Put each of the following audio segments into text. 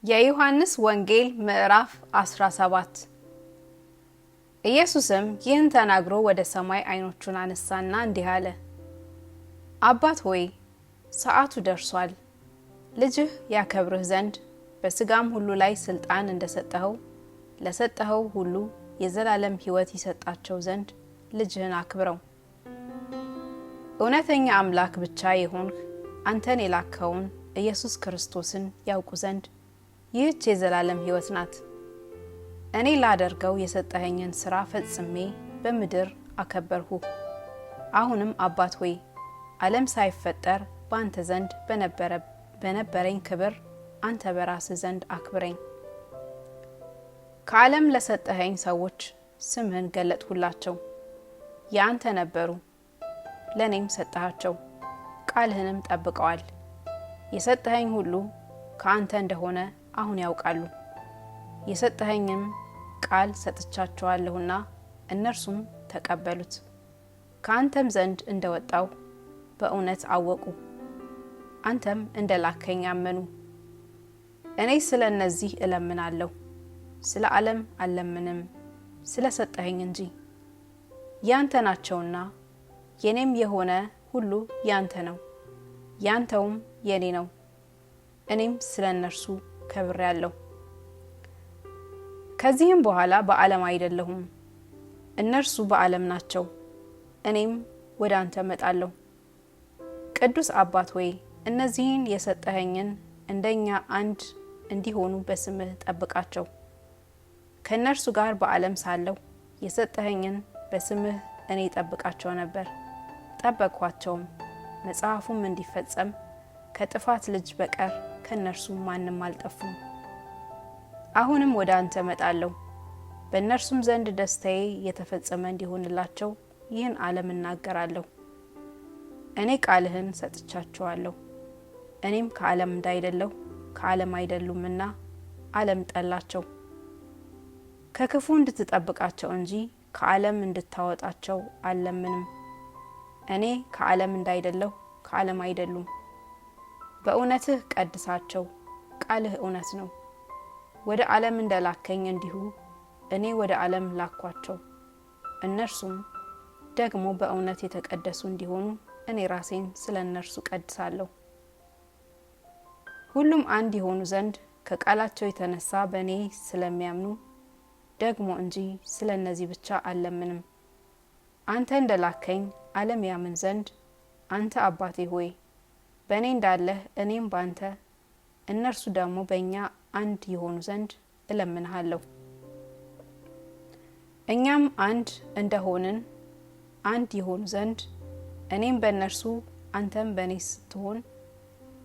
የዮሐንስ ወንጌል ምዕራፍ 17 ኢየሱስም ይህን ተናግሮ ወደ ሰማይ ዓይኖቹን አነሳና እንዲህ አለ። አባት ሆይ ሰዓቱ ደርሷል። ልጅህ ያከብርህ ዘንድ በስጋም ሁሉ ላይ ስልጣን እንደሰጠኸው ለሰጠኸው ሁሉ የዘላለም ሕይወት ይሰጣቸው ዘንድ ልጅህን አክብረው። እውነተኛ አምላክ ብቻ የሆንህ አንተን የላከውን ኢየሱስ ክርስቶስን ያውቁ ዘንድ ይህች የዘላለም ሕይወት ናት። እኔ ላደርገው የሰጠኸኝን ሥራ ፈጽሜ በምድር አከበርሁ። አሁንም አባት ሆይ ዓለም ሳይፈጠር በአንተ ዘንድ በነበረኝ ክብር አንተ በራስህ ዘንድ አክብረኝ። ከዓለም ለሰጠኸኝ ሰዎች ስምህን ገለጥሁላቸው። የአንተ ነበሩ፣ ለእኔም ሰጠሃቸው፣ ቃልህንም ጠብቀዋል። የሰጠኸኝ ሁሉ ከአንተ እንደሆነ አሁን ያውቃሉ። የሰጠኸኝም ቃል ሰጥቻቸዋለሁና እነርሱም ተቀበሉት። ከአንተም ዘንድ እንደወጣው በእውነት አወቁ፣ አንተም እንደላከኝ አመኑ። እኔ ስለ እነዚህ እለምናለሁ፣ ስለ ዓለም አልለምንም፣ ስለ ሰጠኸኝ እንጂ። ያንተ ናቸውና የኔም የሆነ ሁሉ ያንተ ነው፣ ያንተውም የኔ ነው። እኔም ስለ እነርሱ ከብሬአለሁ። ከዚህም በኋላ በዓለም አይደለሁም፣ እነርሱ በዓለም ናቸው፣ እኔም ወደ አንተ እመጣለሁ። ቅዱስ አባት ሆይ እነዚህን የሰጠኸኝን እንደኛ አንድ እንዲሆኑ በስምህ ጠብቃቸው። ከእነርሱ ጋር በዓለም ሳለሁ የሰጠኸኝን በስምህ እኔ ጠብቃቸው ነበር፣ ጠበቅኋቸውም። መጽሐፉም እንዲፈጸም ከጥፋት ልጅ በቀር ከእነርሱ ማንም አልጠፉም። አሁንም ወደ አንተ እመጣለሁ፣ በእነርሱም ዘንድ ደስታዬ የተፈጸመ እንዲሆንላቸው ይህን ዓለም እናገራለሁ። እኔ ቃልህን ሰጥቻቸዋለሁ። እኔም ከዓለም እንዳይደለሁ ከዓለም አይደሉምና ዓለም ጠላቸው። ከክፉ እንድትጠብቃቸው እንጂ ከዓለም እንድታወጣቸው አልለምንም። እኔ ከዓለም እንዳይደለሁ ከዓለም አይደሉም። በእውነትህ ቀድሳቸው፣ ቃልህ እውነት ነው። ወደ ዓለም እንደላከኝ እንዲሁ እኔ ወደ ዓለም ላኳቸው። እነርሱም ደግሞ በእውነት የተቀደሱ እንዲሆኑ እኔ ራሴን ስለ እነርሱ ቀድሳለሁ። ሁሉም አንድ የሆኑ ዘንድ ከቃላቸው የተነሳ በእኔ ስለሚያምኑ ደግሞ እንጂ ስለ እነዚህ ብቻ አልለምንም። አንተ እንደላከኝ ዓለም ያምን ዘንድ አንተ አባቴ ሆይ በእኔ እንዳለህ እኔም ባንተ እነርሱ ደግሞ በእኛ አንድ የሆኑ ዘንድ እለምንሃለሁ። እኛም አንድ እንደሆንን አንድ የሆኑ ዘንድ እኔም በእነርሱ አንተም በእኔ ስትሆን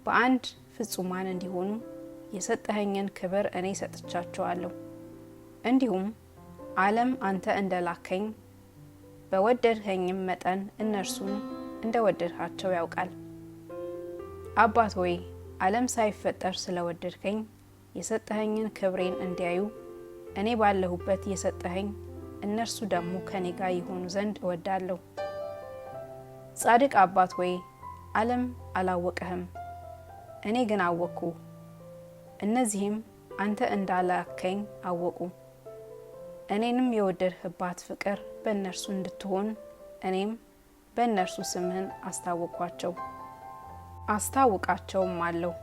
በአንድ ፍጹማን እንዲሆኑ የሰጠኸኝን ክብር እኔ ሰጥቻቸዋለሁ። እንዲሁም ዓለም አንተ እንደላከኝ በወደድኸኝም መጠን እነርሱን እንደወደድሃቸው ያውቃል። አባት ሆይ ዓለም ሳይፈጠር ስለወደድከኝ የሰጠኸኝን ክብሬን እንዲያዩ እኔ ባለሁበት የሰጠኸኝ እነርሱ ደግሞ ከኔ ጋር ይሆኑ ዘንድ እወዳለሁ። ጻድቅ አባት ሆይ ዓለም አላወቀህም፣ እኔ ግን አወቅኩ። እነዚህም አንተ እንዳላከኝ አወቁ። እኔንም የወደድህባት ፍቅር በእነርሱ እንድትሆን እኔም በእነርሱ ስምህን አስታወቅኳቸው፣ አስታውቃቸውም አለሁ።